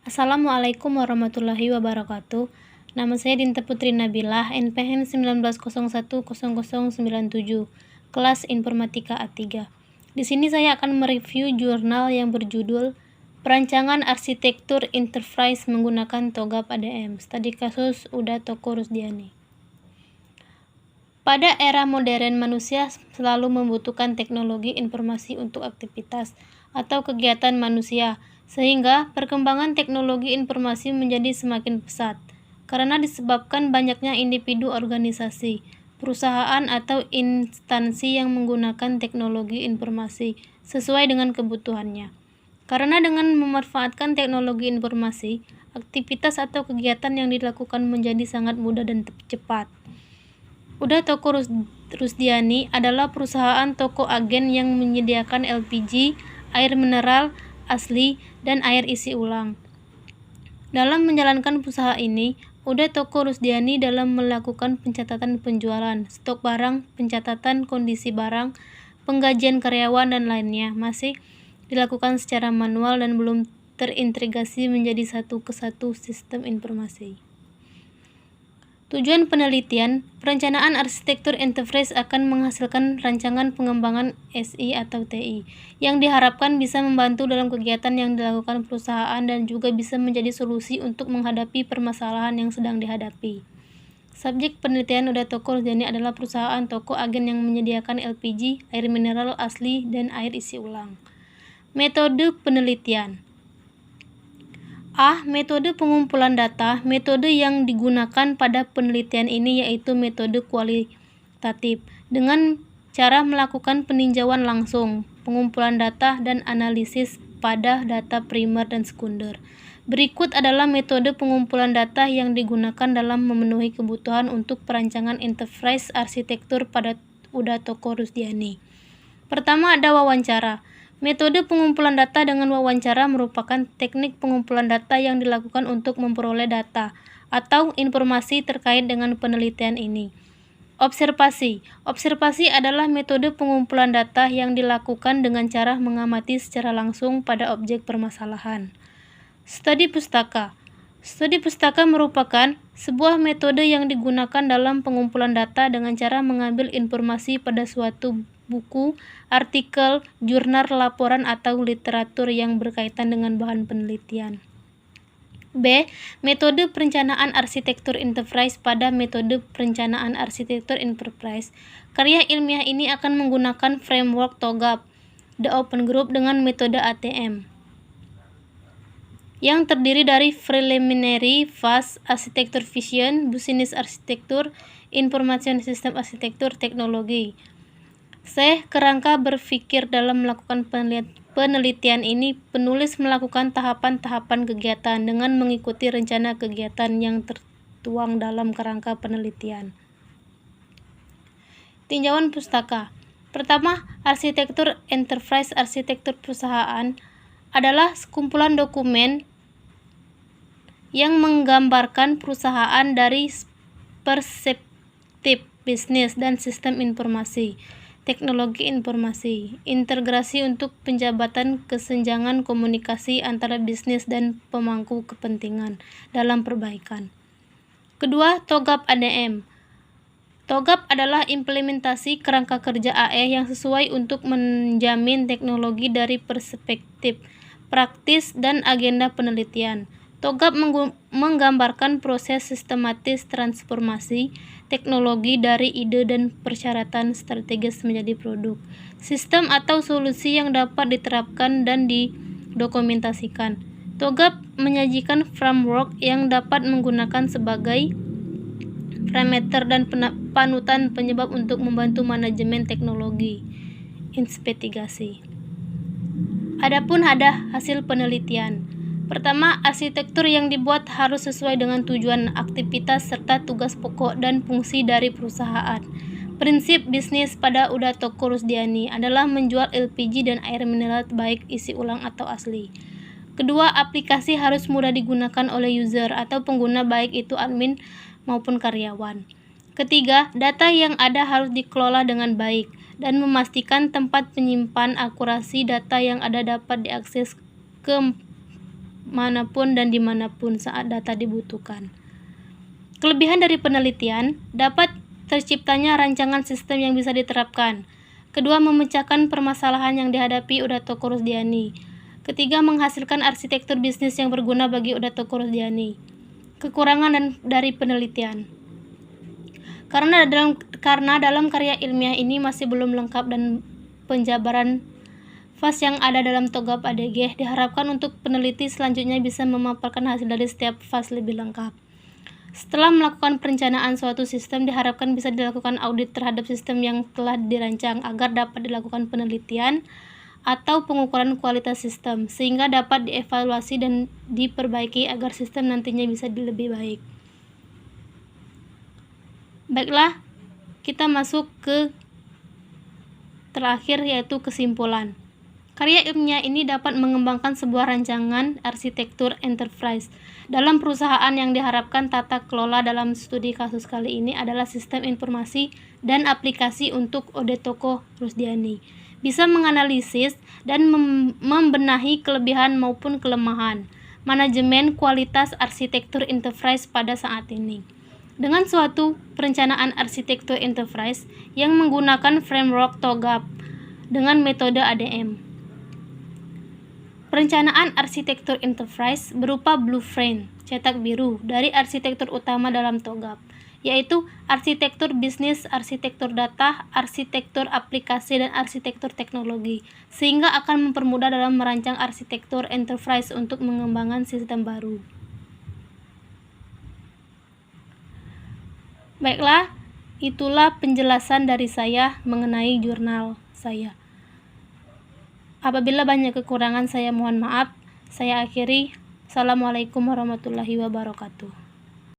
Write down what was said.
Assalamualaikum warahmatullahi wabarakatuh. Nama saya Dinta Putri Nabilah, NPM 19010097, kelas Informatika A3. Di sini saya akan mereview jurnal yang berjudul Perancangan Arsitektur Enterprise Menggunakan TOGAP ADM, studi kasus Uda Toko Rusdiani. Pada era modern, manusia selalu membutuhkan teknologi informasi untuk aktivitas atau kegiatan manusia, sehingga perkembangan teknologi informasi menjadi semakin pesat. Karena disebabkan banyaknya individu, organisasi, perusahaan, atau instansi yang menggunakan teknologi informasi sesuai dengan kebutuhannya. Karena dengan memanfaatkan teknologi informasi, aktivitas atau kegiatan yang dilakukan menjadi sangat mudah dan cepat. Uda Toko Rusdiani adalah perusahaan toko agen yang menyediakan LPG, air mineral asli, dan air isi ulang. Dalam menjalankan usaha ini, Uda Toko Rusdiani dalam melakukan pencatatan penjualan, stok barang, pencatatan kondisi barang, penggajian karyawan, dan lainnya masih dilakukan secara manual dan belum terintegrasi menjadi satu kesatu sistem informasi. Tujuan penelitian, perencanaan arsitektur enterprise akan menghasilkan rancangan pengembangan SI atau TI, yang diharapkan bisa membantu dalam kegiatan yang dilakukan perusahaan dan juga bisa menjadi solusi untuk menghadapi permasalahan yang sedang dihadapi. Subjek penelitian Uda Toko Rusdiani adalah perusahaan toko agen yang menyediakan LPG, air mineral asli, dan air isi ulang. Metode penelitian. Metode pengumpulan data. Metode yang digunakan pada penelitian ini yaitu metode kualitatif, dengan cara melakukan peninjauan langsung, pengumpulan data, dan analisis pada data primer dan sekunder. Berikut adalah metode pengumpulan data yang digunakan dalam memenuhi kebutuhan untuk perancangan enterprise arsitektur pada Uda Toko Rusdiani. Pertama, ada wawancara. Metode pengumpulan data dengan wawancara merupakan teknik pengumpulan data yang dilakukan untuk memperoleh data atau informasi terkait dengan penelitian ini. Observasi. Observasi adalah metode pengumpulan data yang dilakukan dengan cara mengamati secara langsung pada objek permasalahan. Studi pustaka. Studi pustaka merupakan sebuah metode yang digunakan dalam pengumpulan data dengan cara mengambil informasi pada suatu buku, artikel, jurnal, laporan, atau literatur yang berkaitan dengan bahan penelitian. B. Metode perencanaan arsitektur enterprise. Pada metode perencanaan arsitektur enterprise, karya ilmiah ini akan menggunakan framework TOGAP, The Open Group, dengan metode ATM, yang terdiri dari Preliminary Phase Architecture Vision, Business Architecture, Information System Architecture, Teknologi. Kerangka berpikir dalam melakukan penelitian ini, penulis melakukan tahapan-tahapan kegiatan dengan mengikuti rencana kegiatan yang tertuang dalam kerangka penelitian. Tinjauan pustaka. Pertama, arsitektur enterprise. Arsitektur perusahaan adalah sekumpulan dokumen yang menggambarkan perusahaan dari perspektif bisnis dan sistem informasi, teknologi informasi, integrasi untuk penjabatan kesenjangan komunikasi antara bisnis dan pemangku kepentingan dalam perbaikan. Kedua, TOGAP ADM. TOGAP adalah implementasi kerangka kerja AE yang sesuai untuk menjamin teknologi dari perspektif praktis dan agenda penelitian. TOGAP menggambarkan proses sistematis transformasi teknologi dari ide dan persyaratan strategis menjadi produk, sistem atau solusi yang dapat diterapkan dan didokumentasikan. TOGAP menyajikan framework yang dapat menggunakan sebagai parameter dan panutan penyebab untuk membantu manajemen teknologi investigasi. Adapun ada hasil penelitian. Pertama, arsitektur yang dibuat harus sesuai dengan tujuan, aktivitas, serta tugas pokok dan fungsi dari perusahaan. Prinsip bisnis pada Uda Toko Rusdiani adalah menjual LPG dan air mineral baik isi ulang atau asli. Kedua, aplikasi harus mudah digunakan oleh user atau pengguna baik itu admin maupun karyawan. Ketiga, data yang ada harus dikelola dengan baik dan memastikan tempat penyimpan akurasi data yang ada dapat diakses manapun dan dimanapun saat data dibutuhkan. Kelebihan dari penelitian, dapat terciptanya rancangan sistem yang bisa diterapkan. Kedua, memecahkan permasalahan yang dihadapi Udato Rusdiani. Ketiga, menghasilkan arsitektur bisnis yang berguna bagi Udato Rusdiani. Kekurangan dari penelitian. Karena dalam karya ilmiah ini masih belum lengkap dan penjabaran fase yang ada dalam TOGAP ADG, diharapkan untuk peneliti selanjutnya bisa memaparkan hasil dari setiap fase lebih lengkap. Setelah melakukan perencanaan suatu sistem, diharapkan bisa dilakukan audit terhadap sistem yang telah dirancang agar dapat dilakukan penelitian atau pengukuran kualitas sistem, sehingga dapat dievaluasi dan diperbaiki agar sistem nantinya bisa lebih baik. Baiklah, kita masuk ke terakhir, yaitu kesimpulan. Karya ilmiah ini dapat mengembangkan sebuah rancangan arsitektur enterprise. Dalam perusahaan yang diharapkan tata kelola dalam studi kasus kali ini adalah sistem informasi dan aplikasi untuk Udato Rusdiani. Bisa menganalisis dan membenahi kelebihan maupun kelemahan manajemen kualitas arsitektur enterprise pada saat ini. Dengan suatu perencanaan arsitektur enterprise yang menggunakan framework TOGAP dengan metode ADM. Perencanaan arsitektur enterprise berupa blueprint cetak biru dari arsitektur utama dalam TOGAP, yaitu arsitektur bisnis, arsitektur data, arsitektur aplikasi, dan arsitektur teknologi, sehingga akan mempermudah dalam merancang arsitektur enterprise untuk mengembangkan sistem baru. Baiklah, itulah penjelasan dari saya mengenai jurnal saya. Apabila banyak kekurangan, saya mohon maaf. Saya akhiri. Assalamualaikum warahmatullahi wabarakatuh.